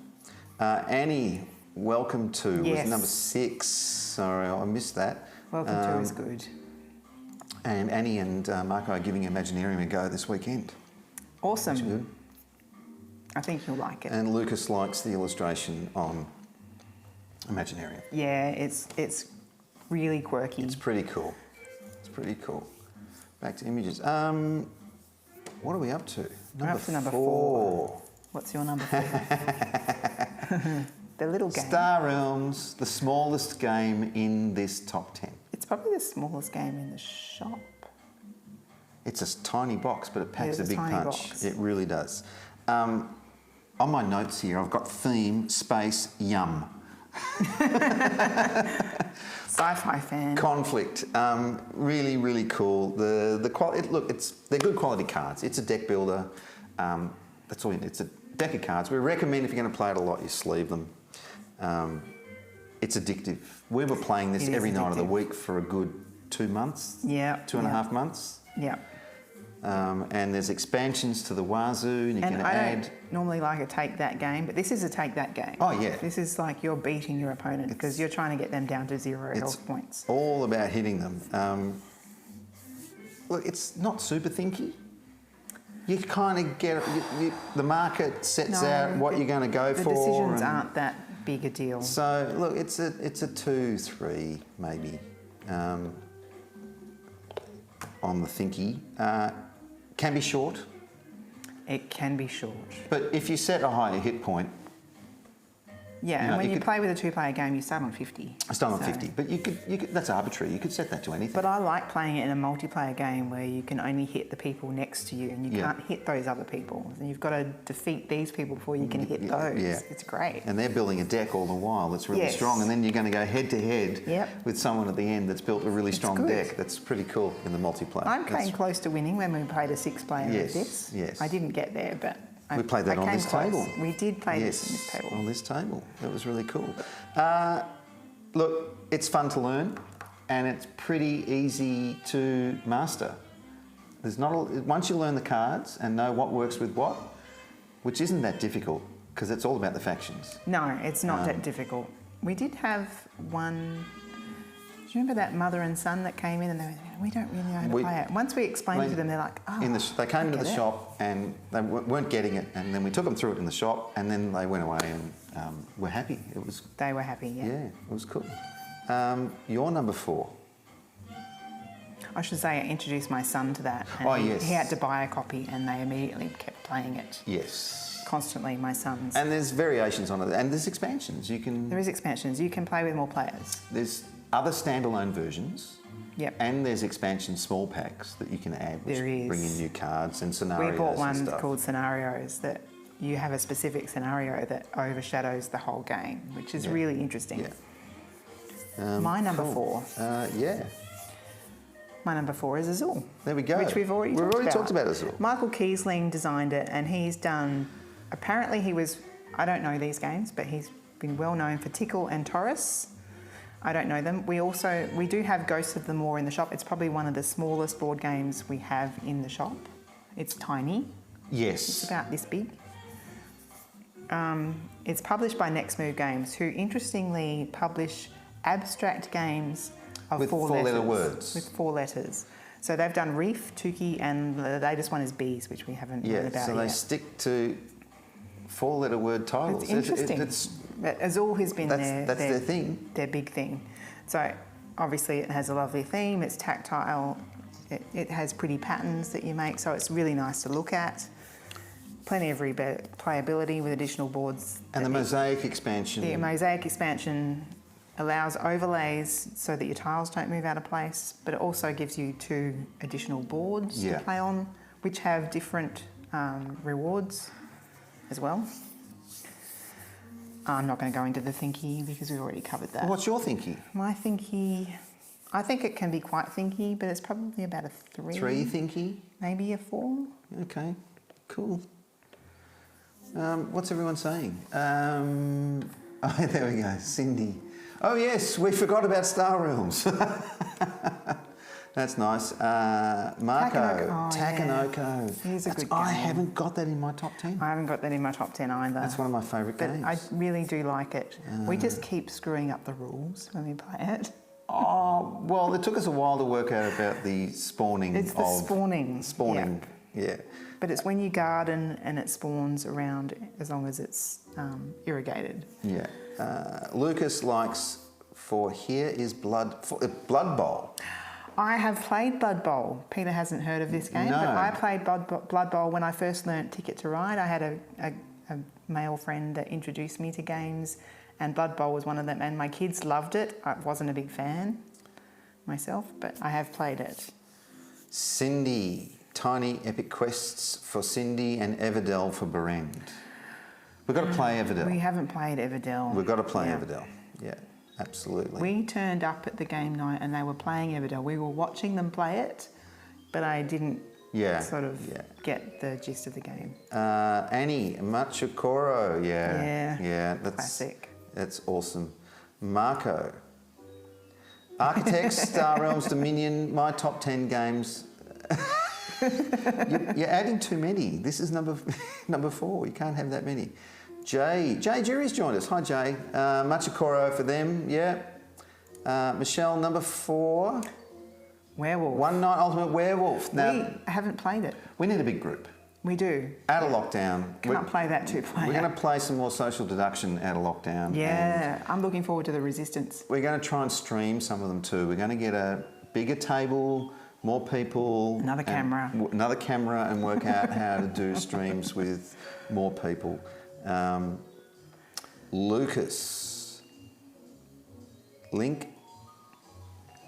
Annie, Welcome To was number 6. Sorry, I missed that. Welcome To is good. And Annie and Marco are giving Imaginarium a go this weekend. Awesome. Which is good. I think you'll like it. And Lucas likes the illustration on Imaginarium. Yeah, it's really quirky. It's pretty cool. It's pretty cool. Back to images. What are we up to? We're up to number 4. What's your number 4? The little game. Star Realms, the smallest game in this top 10. It's probably the smallest game in the shop. It's a tiny box, but it packs It's a big tiny punch. box. It really does. On my notes here, I've got theme, space, yum. Sci-fi fan. Conflict, really, really cool. The quality. Look, they're good quality cards. It's a deck builder. That's all. It's a deck of cards. We recommend if you're going to play it a lot, you sleeve them. It's addictive. We were playing this every night of the week for a good 2 months. Yeah. 2.5 months. Yeah. And there's expansions to the wazoo, and you can I add. don't normally like a take that game, but this is a take that game. Oh yeah. This is like you're beating your opponent because you're trying to get them down to 0 health points. All about hitting them. Look, it's not super thinky. You kind of get the market sets out what you're going to go for. The decisions aren't that big a deal. So look, it's a 2-3 maybe on the thinky. Can be short. It can be short. But if you set a higher hit point, Yeah, and when you play with a two-player game, you start on 50. I start on 50, but you could that's arbitrary. You could set that to anything. But I like playing it in a multiplayer game where you can only hit the people next to you and you can't hit those other people. And you've got to defeat these people before you can hit those. Yeah. It's great. And they're building a deck all the while that's really strong, and then you're going to go head-to-head with someone at the end that's built a really strong deck. That's pretty cool in the multiplayer. I came close to winning when we played a 6-player of this. Yes. I didn't get there, but we played that on this table. We did play this on this table. On this table. That was really cool. Look, it's fun to learn and it's pretty easy to master. There's once you learn the cards and know what works with what, which isn't that difficult because it's all about the factions. No, it's not that difficult. We did have one. Do you remember that mother and son that came in and they were, we don't really know how to play it? Once we explained it to them, they're like, oh, they came into the shop and they weren't getting it, and then we took them through it in the shop, and then they went away and were happy. They were happy, yeah. Yeah, it was cool. You're number 4. I should say I introduced my son to that. And he had to buy a copy and they immediately kept playing it. Yes. Constantly, my sons. And there's variations on it, and there's expansions. There is expansions. You can play with more players. There's other standalone versions. Yep. And there's expansion small packs that you can add, which bring in new cards and scenarios. We bought one called Scenarios that you have a specific scenario that overshadows the whole game, which is really interesting. Yeah. My number 4. My number 4 is Azul. There we go. Which we've already talked about Azul. Michael Kiesling designed it, and he's done. Apparently, I don't know these games, but he's been well known for Tickle and Taurus. I don't know them. We do have Ghosts of the Moor in the shop. It's probably one of the smallest board games we have in the shop. It's tiny. Yes. It's about this big. It's published by Next Move Games, who interestingly publish abstract games of with 4-letter words. With 4 letters. So they've done Reef, Tukey, and the latest one is Bees, which we haven't read about yet. So they stick to 4-letter word titles. It's interesting. Azul has been their thing. Their big thing. So obviously it has a lovely theme. It's tactile. It has pretty patterns that you make, so it's really nice to look at. Plenty of replayability with additional boards. And the Mosaic expansion. The Mosaic expansion allows overlays so that your tiles don't move out of place, but it also gives you 2 additional boards to play on, which have different rewards as well. I'm not going to go into the thinky because we've already covered that. Well, what's your thinky? My thinky, I think it can be quite thinky, but it's probably about a 3. 3 thinky? Maybe a 4. Okay, cool. What's everyone saying? Oh, there we go, Cindy. Oh yes, we forgot about Star Realms. That's nice. Marco, Takenoko. Yeah. He's a good game. I haven't got that in my top 10. I haven't got that in my top 10 either. That's one of my favourite games. I really do like it. We just keep screwing up the rules when we play it. Oh, well, it took us a while to work out about the spawning. It's the spawning. Spawning, yeah. But it's when you garden and it spawns around as long as it's irrigated. Yeah. Lucas likes Blood Bowl. I have played Blood Bowl. Peter hasn't heard of this game, but I played Blood Bowl when I first learnt Ticket to Ride. I had a male friend that introduced me to games, and Blood Bowl was one of them, and my kids loved it. I wasn't a big fan myself, but I have played it. Cindy, Tiny Epic Quests for Cindy and Everdell for Berend. We've got to play Everdell. We haven't played Everdell. We've got to play Everdell, yeah. Absolutely. We turned up at the game night and they were playing Everdell. We were watching them play it, but I didn't get the gist of the game. Annie, Machikoro, yeah, that's classic. That's awesome. Marco, Architects, Star Realms, Dominion, my top 10 games. You're adding too many. This is number 4. You can't have that many. Jay Jury's joined us. Hi, Jay. Machikoro for them, yeah. Michelle, number 4. Werewolf. One Night Ultimate Werewolf. Now, we haven't played it. We need a big group. We do. Out of lockdown. Can't play that 2-player. We're going to play some more social deduction out of lockdown. Yeah, I'm looking forward to the Resistance. We're going to try and stream some of them too. We're going to get a bigger table, more people. Another camera, and work out how to do streams with more people. Lucas. Link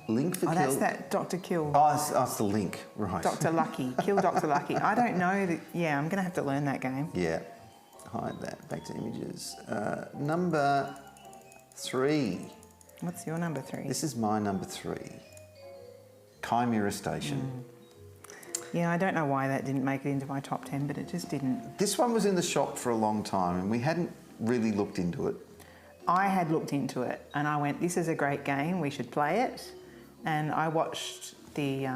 for Oh, kill. that's that Dr. Kill. It's the link, right. Dr. Lucky. Kill Dr. Lucky. I don't know. Yeah, I'm going to have to learn that game. Yeah. Hide that. Back to images. Number 3. What's your number 3? This is my number 3. Chimera Station. Yeah, I don't know why that didn't make it into my top 10, but it just didn't. This one was in the shop for a long time and we hadn't really looked into it. I had looked into it and I went, this is a great game, we should play it. And I watched the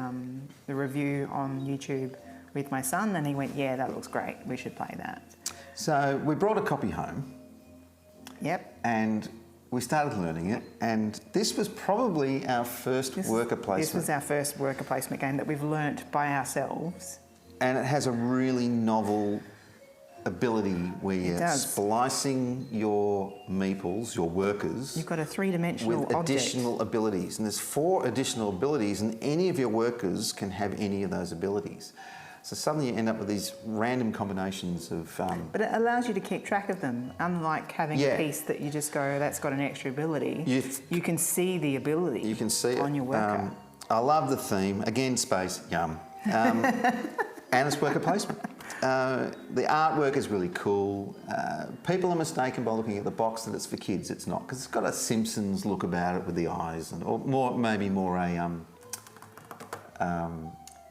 review on YouTube with my son and he went, yeah, that looks great, we should play that. So we brought a copy home. Yep. And we started learning it, and this was probably our first worker placement. This was our first worker placement game that we've learnt by ourselves. And it has a really novel ability where you're does. splicing your meeples, your workers, You've got a three-dimensional with object. additional abilities. And there's 4 additional abilities, and any of your workers can have any of those abilities. So suddenly you end up with these random combinations of... But it allows you to keep track of them, unlike having Yeah. a piece that you just go, that's got an extra ability. You- You can see the ability You can see on it. your worker. I love the theme. Again, space, yum. And it's worker placement. The artwork is really cool. People are mistaken by looking at the box that it's for kids. It's not, because it's got a Simpsons look about it with the eyes, and or maybe more a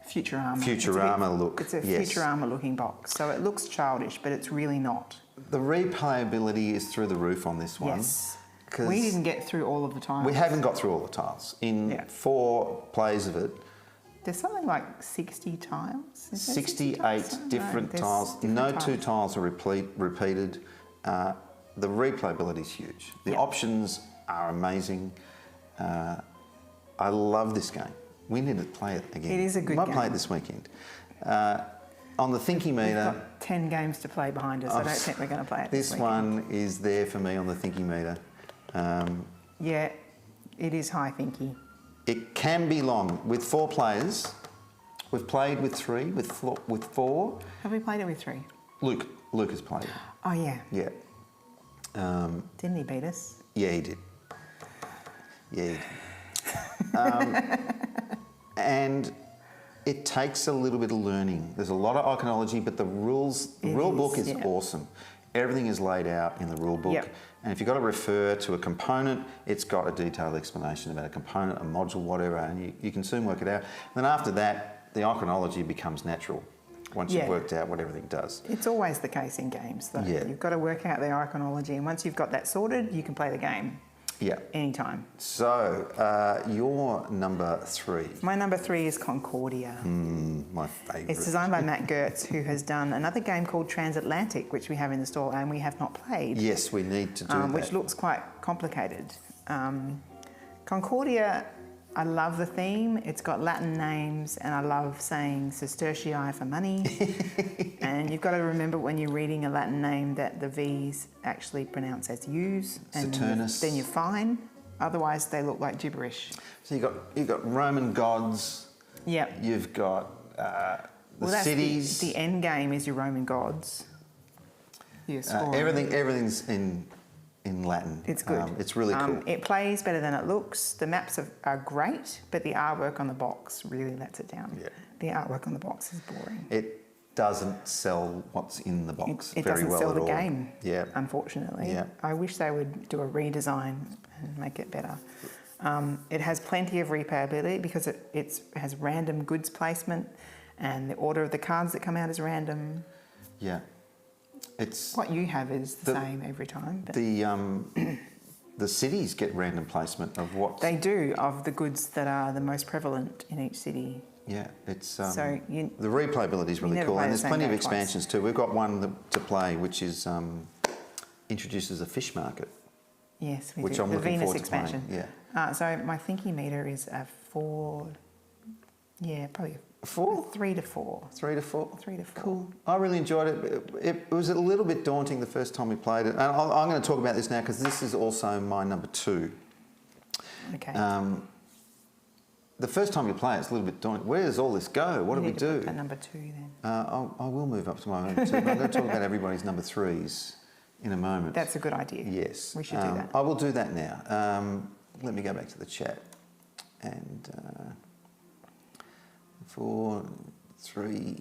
Futurama. Futurama look. It's a yes. Futurama looking box. So it looks childish, but it's really not. The replayability is through the roof on this one. Yes. 'cause We didn't get through all of the tiles. We haven't got through all the tiles. In Yeah. 4 plays of it, There's something like 60 tiles. Is there 68 tiles? different there's tiles. different No tiles. 2 tiles are repeated. The replayability is huge. The Yeah. options are amazing. I love this game. We need to play it again. It is a good Might play it game. this weekend. On the Thinky We've meter, got 10 games to play behind us. I don't think we're going to play it this weekend. one is there for me on the Thinky meter. Yeah, it is high thinky. It can be long. With 4 players, we've played with 3, with 4. Have we played it with 3? Luke has played it. Oh, yeah. Yeah. Didn't he beat us? Yeah, he did. Yeah, he did. And it takes a little bit of learning. There's a lot of iconology, but the rule book is yeah. awesome. Everything is laid out in the rule book. Yep. And if you've got to refer to a component, it's got a detailed explanation about a component, a module, whatever, and you can soon work it out. Then after that, the iconology becomes natural once you've Yeah. worked out what everything does. It's always the case in games, though. Yeah. You've got to work out the iconology, and once you've got that sorted, you can play the game Yeah. anytime. So, your number 3, My number 3 is Concordia. my favourite. It's designed by Matt Gertz, who has done another game called Transatlantic, which we have in the store and we have not played. Yes, we need to do that. Which looks quite complicated. Concordia, I love the theme. It's got Latin names, and I love saying sestertii for money. And you've got to remember when you're reading a Latin name that the V's actually pronounce as U's, and Saturnus. then you're fine. Otherwise, they look like gibberish. So you've got Roman gods. Yep. You've got the Well, that's cities. the end game is your Roman gods. Your scoring. Everything's in Latin. It's good. It's really cool. It plays better than it looks. The maps are great, but the artwork on the box really lets it down. Yeah. The artwork on the box is boring. It doesn't sell what's in the box It very doesn't well sell at the all. game, Yeah. unfortunately. Yeah. I wish they would do a redesign and make it better. It has plenty of replayability because it has random goods placement, and the order of the cards that come out is random. Yeah. It's What you have is the same every time. But the cities get random placement of what they do, of the goods that are the most prevalent in each city. Yeah, it's So the replayability is really never cool, play and the there's same plenty of game twice. expansions too. We've got one to play, which is introduces a fish market. Yes, we Which do. I'm The looking Venus forward to playing, expansion. yeah. So my thinking meter is a 4. Yeah, probably 4, 3 to 4. 3 to 4. 3 to 4. Cool. I really enjoyed it. It was a little bit daunting the first time we played it, and I'm going to talk about this now because this is also my number 2. Okay. The first time you play it, it's a little bit daunting. Where does all this go? What do we need to do? put that number 2 then. I will move up to my number 2, but I'm going to talk about everybody's number 3s. in a moment. That's a good idea. Yes. We should do that. I will do that now. Let me go back to the chat. And 4, 3...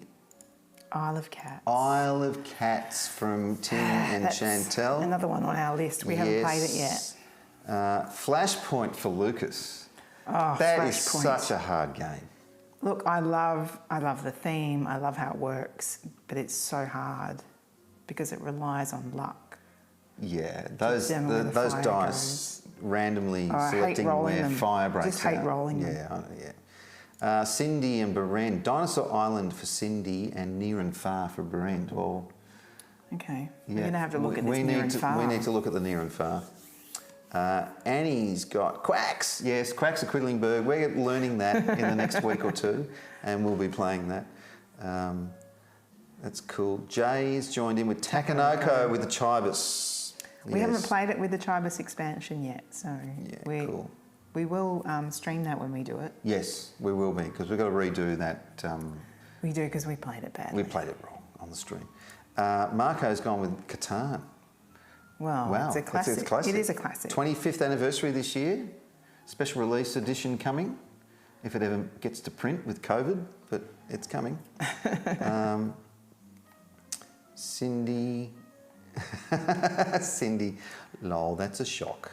Isle of Cats. Isle of Cats from Tim and That's Chantel. another one on our list. We haven't played it yet. Flashpoint for Lucas. Oh, That is Flashpoint. such a hard game. Look, I love the theme. I love how it works, but it's so hard because it relies on luck. Yeah, those them where the those fire dice randomly I hate selecting rolling where them. fire breaks Just hate out. rolling them. Yeah, yeah. Cindy and Beren. Dinosaur Island for Cindy and Near and Far for Beren. Well, Okay, yeah. we're going to have to look at this we near need and to, far. We need to look at the Near and Far. Annie's got Quacks. Yes, Quacks of Quedlingberg. We're learning that in the next week or two, and we'll be playing that. That's cool. Jay's joined in with Takanoko with the Chibus. We haven't played it with the Chibus expansion yet, so cool. we will stream that when we do it. Yes, we will be, because we've got to redo that. We do, because we played it badly. We played it wrong on the stream. Marco's gone with Catan. Well, Wow, it's a classic. It's a classic. It is a classic. 25th anniversary this year. Special release edition coming, if it ever gets to print with COVID, but it's coming. Cindy. Cindy. Lol, that's a shock.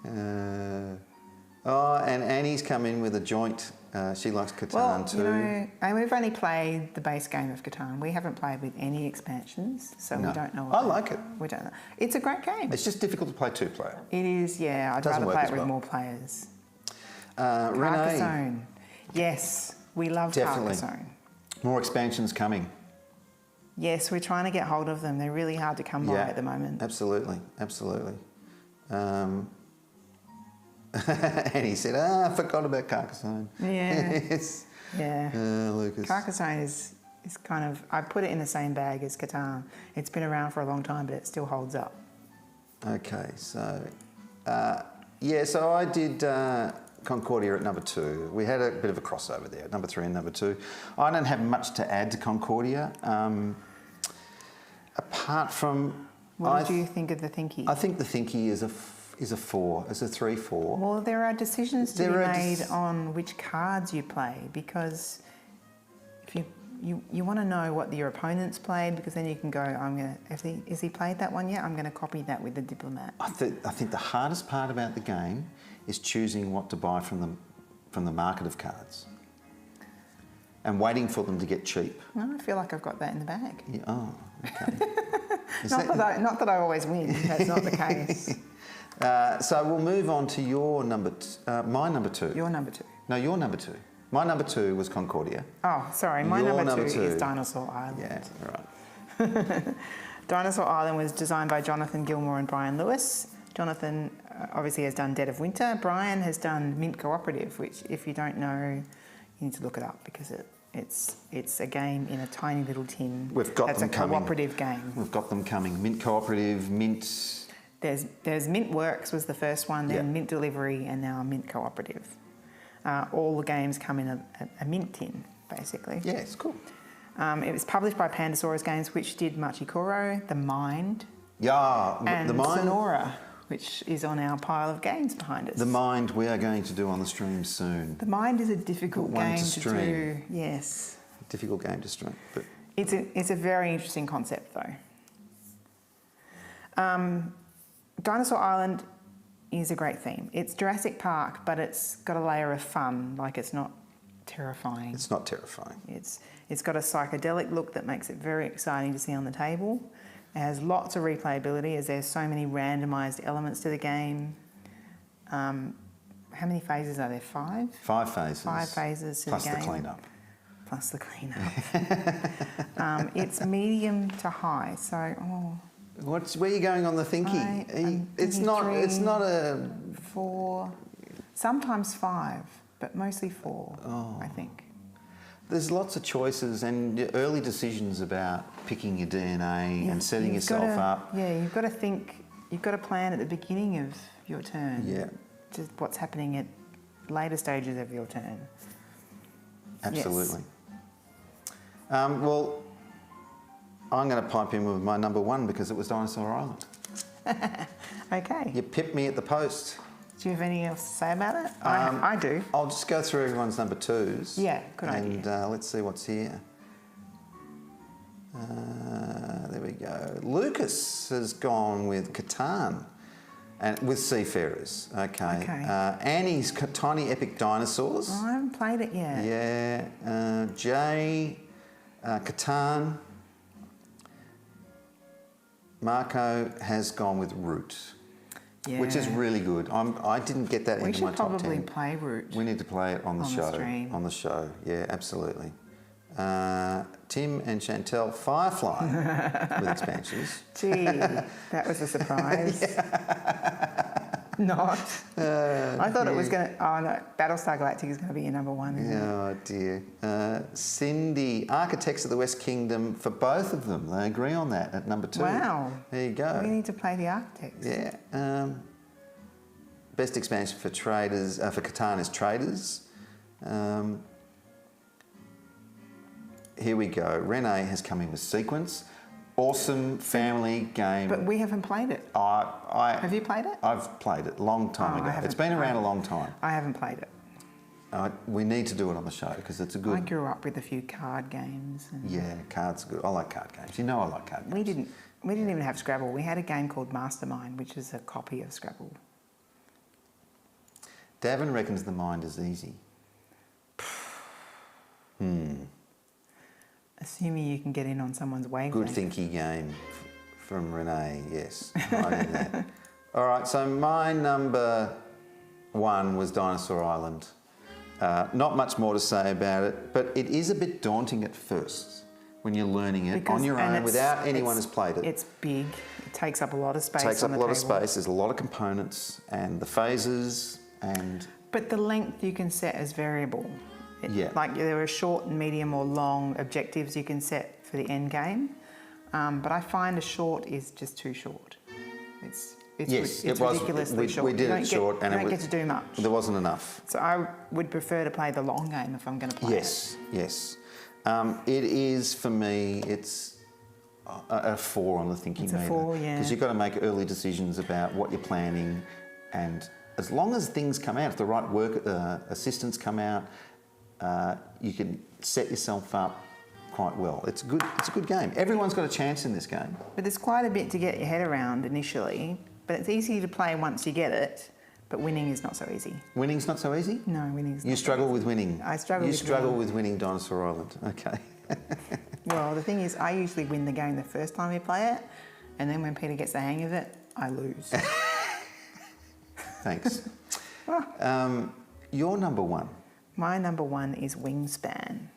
And Annie's come in with a joint. She likes Catan too. You know, and we've only played the base game of Catan. We haven't played with any expansions, so No. we don't know. I like it. We don't know. It's a great game. It's just difficult to play two-player. It is, yeah. I'd Doesn't rather work play as it with well. more players. Renee, Carcassonne. Yes, we love Definitely. Carcassonne. more expansions coming. Yes, we're trying to get hold of them. They're really hard to come by at the moment. Absolutely, absolutely. And he said, I forgot about Carcassonne. Yeah. Yes. Yeah. Lucas. Carcassonne is kind of, I put it in the same bag as Catan. It's been around for a long time, but it still holds up. Okay, so, so I did Concordia at number 2. We had a bit of a crossover there, number 3 and number 2. I don't have much to add to Concordia, apart from... What did you think of the Thinky? I think the Thinky is a 4, it's a 3-4. Well, there are decisions to be made on which cards you play, because if you want to know what your opponent's played, because then you can go, has he played that one yet? I'm going to copy that with the Diplomat. I think the hardest part about the game is choosing what to buy from the market of cards and waiting for them to get cheap. Well, I feel like I've got that in the bag. Yeah, oh, okay. Not that I always win. That's not the case. So we'll move on to your my number 2. Your number 2. No, your number 2. My number 2 was Concordia. Oh, sorry. My Your number 2 2 is Dinosaur Island. Yeah, right. Dinosaur Island was designed by Jonathan Gilmore and Brian Lewis. Jonathan obviously has done Dead of Winter. Brian has done Mint Cooperative, which, if you don't know, you need to look it up, because it's a game in a tiny little tin. We've got That's them a coming. cooperative game. We've got them coming. Mint Cooperative, Mint... There's Mint Works was the first one, then Mint Delivery, and now Mint Cooperative. All the games come in a mint tin, basically. Yeah, it's cool. It was published by Pandasaurus Games, which did Machikoro, The Mind, and the Mind, Sonora, which is on our pile of games behind us. The Mind we are going to do on the stream soon. The Mind is a difficult game to stream. do. Yes. Difficult game to stream, but It's a very interesting concept, though. Dinosaur Island is a great theme. It's Jurassic Park, but it's got a layer of fun. Like, it's not terrifying. it's not terrifying. It's got a psychedelic look that makes it very exciting to see on the table. It has lots of replayability, as there's so many randomised elements to the game. How many phases are there? 5? 5 phases. 5 phases to plus the game. Plus the cleanup. It's medium to high, so... Where are you going on the Thinky? It's not a 4, sometimes 5, but mostly 4, I think. There's lots of choices and early decisions about picking your DNA and setting yourself up. Yeah, you've got to think, you've got to plan at the beginning of your turn. Yeah. Just what's happening at later stages of your turn. Absolutely. Well, I'm going to pipe in with my number one because it was Dinosaur Island. Okay. You pipped me at the post. Do you have anything else to say about it? I do. I'll just go through everyone's number twos. Yeah, good idea. And let's see what's here. There we go. Lucas has gone with Catan and with Seafarers. Okay. Annie's Tiny Epic Dinosaurs. Oh, I haven't played it yet. Yeah. Jay, Catan. Marco has gone with Root, which is really good. I didn't get that into my top 10. We should probably play Root. We need to play it on the show. Stream. On the show, yeah, absolutely. Tim and Chantel, Firefly with expansions. Gee, that was a surprise. Not. I thought it was going to... Oh, no. Battlestar Galactica is going to be your number one, isn't it? Oh, dear. Cindy, Architects of the West Kingdom, for both of them. They agree on that at number 2. Wow. There you go. We need to play the Architects. Yeah. Best expansion for traders, for Catan is Traders. Here we go. Renee has come in with Sequence. Awesome family game. But we haven't played it. Have you played it? I've played it a long time ago. It's been around a long time. I haven't played it. We need to do it on the show because it's a good... I grew up with a few card games. Yeah, cards are good. I like card games. You know I like card games. We didn't even have Scrabble. We had a game called Mastermind, which is a copy of Scrabble. Davin reckons the mind is easy. Assuming you can get in on someone's wavelength. Good thinky game from Renee, yes. Right in there. All right, so my number one was Dinosaur Island. Not much more to say about it, but it is a bit daunting at first when you're learning it on your own without anyone has played it. It's big. It takes up a lot of space. It takes up a lot of space. There's a lot of components and the phases and... But the length you can set as variable. Like there are short and medium or long objectives you can set for the end game. But I find a short is just too short. It's ridiculously short. We did it short and you don't get to do much. There wasn't enough. So I would prefer to play the long game if I'm going to play it. Yes. It is, for me, it's a 4 on the thinking meter. It's a 4, yeah. Because you've got to make early decisions about what you're planning, and as long as things come out, if the right work assistants come out, you can set yourself up quite well. It's a good game. Everyone's got a chance in this game. But there's quite a bit to get your head around initially, but it's easy to play once you get it, but winning is not so easy. Winning's not so easy? No, winning is not You struggle with winning? I struggle with winning. You struggle with winning Dinosaur Island. Okay. Well, the thing is, I usually win the game the first time we play it, and then when Peter gets the hang of it, I lose. Thanks. Your number one? My number one is Wingspan.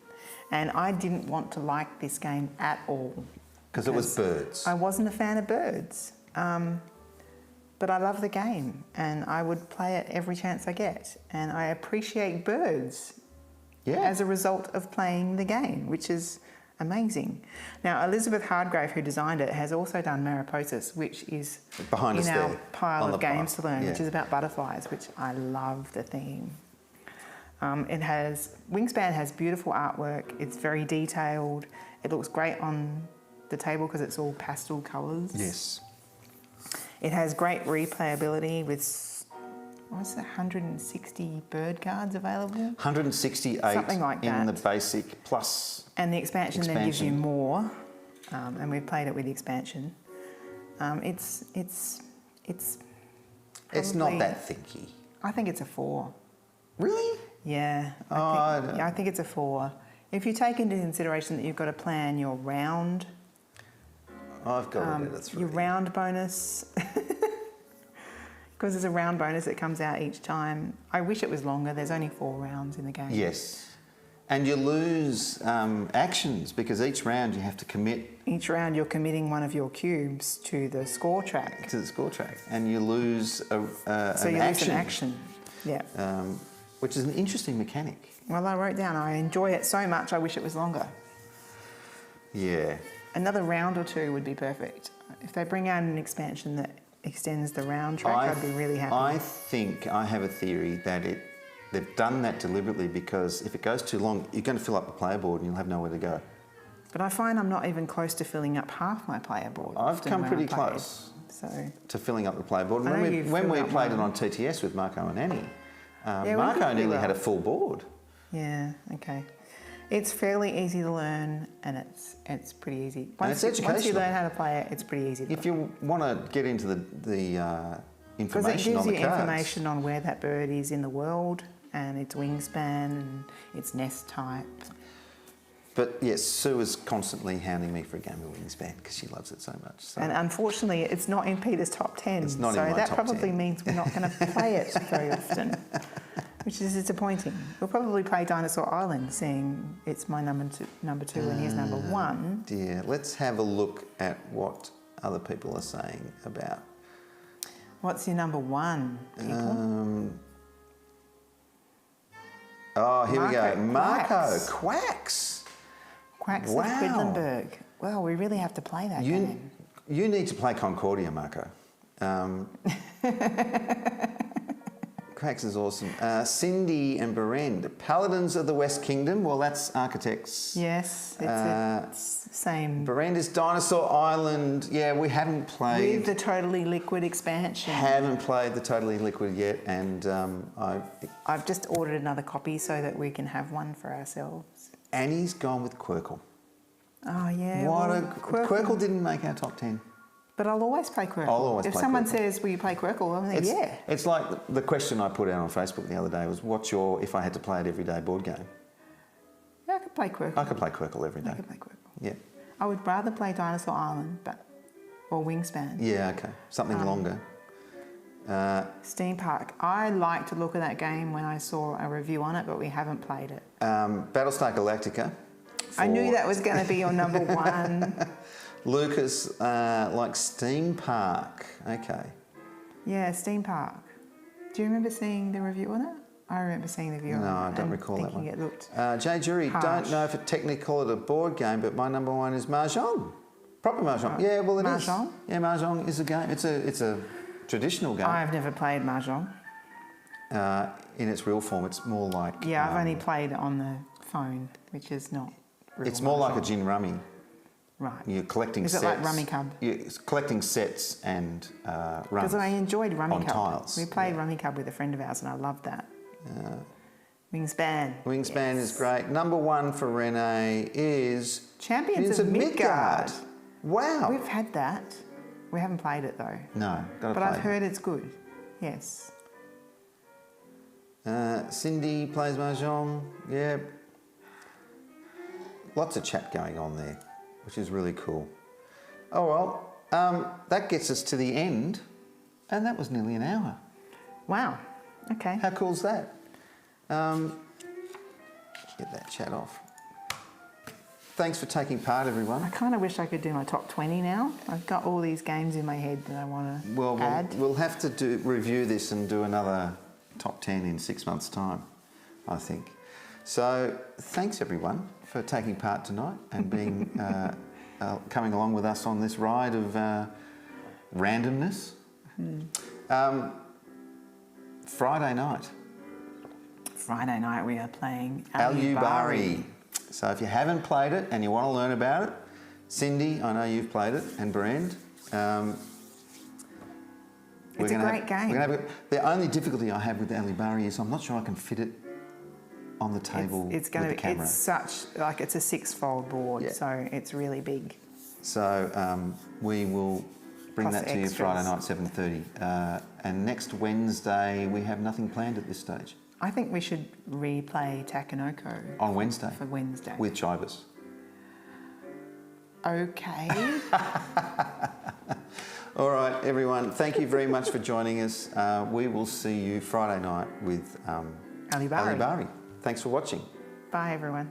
And I didn't want to like this game at all. Because it was birds. I wasn't a fan of birds. But I love the game and I would play it every chance I get. And I appreciate birds as a result of playing the game, which is amazing. Now, Elizabeth Hardgrave, who designed it, has also done Mariposas, which is behind us in there, our pile on of the games pile. to learn, which is about butterflies, which I love the theme. Wingspan has beautiful artwork. It's very detailed. It looks great on the table because it's all pastel colours. Yes. It has great replayability with, 160 bird cards available? 168 something like that. In the basic plus. And the expansion then gives you more. And we've played it with the expansion. It's not that thinky. I think it's a 4. Really? Yeah. I think it's a 4. If you take into consideration that you've got to plan your round. I've got it at a 3. Your round bonus. Because there's a round bonus that comes out each time. I wish it was longer. There's only 4 rounds in the game. Yes. And you lose actions because each round you have to commit. Each round you're committing one of your cubes to the score track. To the score track. And you lose an action. Yeah. Which is an interesting mechanic. Well, I wrote down, I enjoy it so much, I wish it was longer. Yeah. Another round or 2 would be perfect. If they bring out an expansion that extends the round track, I'd be really happy. I think I have a theory that they've done that deliberately because if it goes too long, you're going to fill up the player board and you'll have nowhere to go. But I find I'm not even close to filling up half my player board. I've often come when pretty I play it. close So to filling up the player board. I know When we, you've when we filled up played it mine. on TTS with Marco and Annie, we Marco did nearly well. had a full board. yeah, okay. It's fairly easy to learn, and it's pretty easy. it's Once you educational. learn how to play it, it's pretty easy to If you want to get into the because it information gives on you the cards, information on where that bird is in the world and its wingspan and its nest type. But yes, Sue is constantly hounding me for a game of Wingspan because she loves it so much. So. And unfortunately, it's not in Peter's top 10. It's not so in my that top probably 10. means we're not going to play it very often, which is disappointing. We'll probably play Dinosaur Island, seeing it's my number two and his number one. Dear, let's have a look at what other people are saying about. What's your number one, people? Oh, here we go. Marco Marco Quacks. Quacks. Quacks wow. of Quedlinburg. Well, we really have to play that game. You need to play Concordia, Marco. Quacks is awesome. Cindy and Berend, Paladins of the West Kingdom. Well, that's Architects. Yes, it's the same. Berend is Dinosaur Island. Yeah, we haven't played. With the Totally Liquid expansion. Haven't played the Totally Liquid yet, and I've just ordered another copy so that we can have one for ourselves. Annie's gone with Quirkle. Oh yeah. What well, Quirkle didn't make our top 10. But I'll always play Quirkle. I'll always if play someone Quirkle. says, "Will you play Quirkle?" I'm like, yeah. It's like the question I put out on Facebook the other day was, "What's your if I had to play it every day board game?" Yeah, I could play Quirkle. I could play Quirkle every day. I could play Quirkle. Yeah. I would rather play Dinosaur Island, or Wingspan. Yeah. Okay. Something longer. Steam Park. I like to look at that game when I saw a review on it, but we haven't played it. Battlestar Galactica. I knew for- that was going to be your number one. Lucas likes Steam Park. Okay. Yeah, Steam Park. Do you remember seeing the review on it? I remember seeing the review on it. No, I don't and recall that thinking one. It looked Jay Jury, harsh. don't know if it technically call it a board game, but my number one is Mahjong. Proper Mahjong. Right. Yeah, well it is. Mahjong? Yeah, Mahjong is a game. It's a traditional game. I've never played Mahjong. In its real form, it's more like... Yeah, I've only played it on the phone, which is not real It's more like a Mahjong. gin rummy. Right. You're collecting Is sets. it like Rummy Cub? You're collecting sets and runs. Because I enjoyed Rummy on Cub. tiles, We played yeah. Rummy Cub with a friend of ours and I loved that. Wingspan. Wingspan Yes. is great. Number one for Renee is... Champions of Midgard. Wow. We've had that. We haven't played it though. No, got to But play I've it. heard it's good. Yes. Cindy plays Mahjong. Yeah. Lots of chat going on there, which is really cool. Oh well, that gets us to the end, and that was nearly an hour. Wow. Okay. How cool's that? Get that chat off. Thanks for taking part, everyone. I kind of wish I could do my top 20 now. I've got all these games in my head that I want to Well, add. we'll have to review this and do another top 10 in 6 months' time, I think. So thanks, everyone, for taking part tonight and being coming along with us on this ride of randomness. Friday night, Friday night we are playing Alubari. So if you haven't played it and you want to learn about it, Cindy, I know you've played it, and Berend. It's a great game. The only difficulty I have with Alubari is I'm not sure I can fit it on the table It's going with to the be. camera. It's such like it's a 6-fold board, Yeah. so it's really big. So we will bring Plus that to you extras. Friday night, 7:30. And next Wednesday, we have nothing planned at this stage. I think we should replay Takanoko On Wednesday, for Wednesday. with Chivas. Okay. All right, everyone. Thank you very much for joining us. We will see you Friday night with Alubari. Alubari. Thanks for watching. Bye, everyone.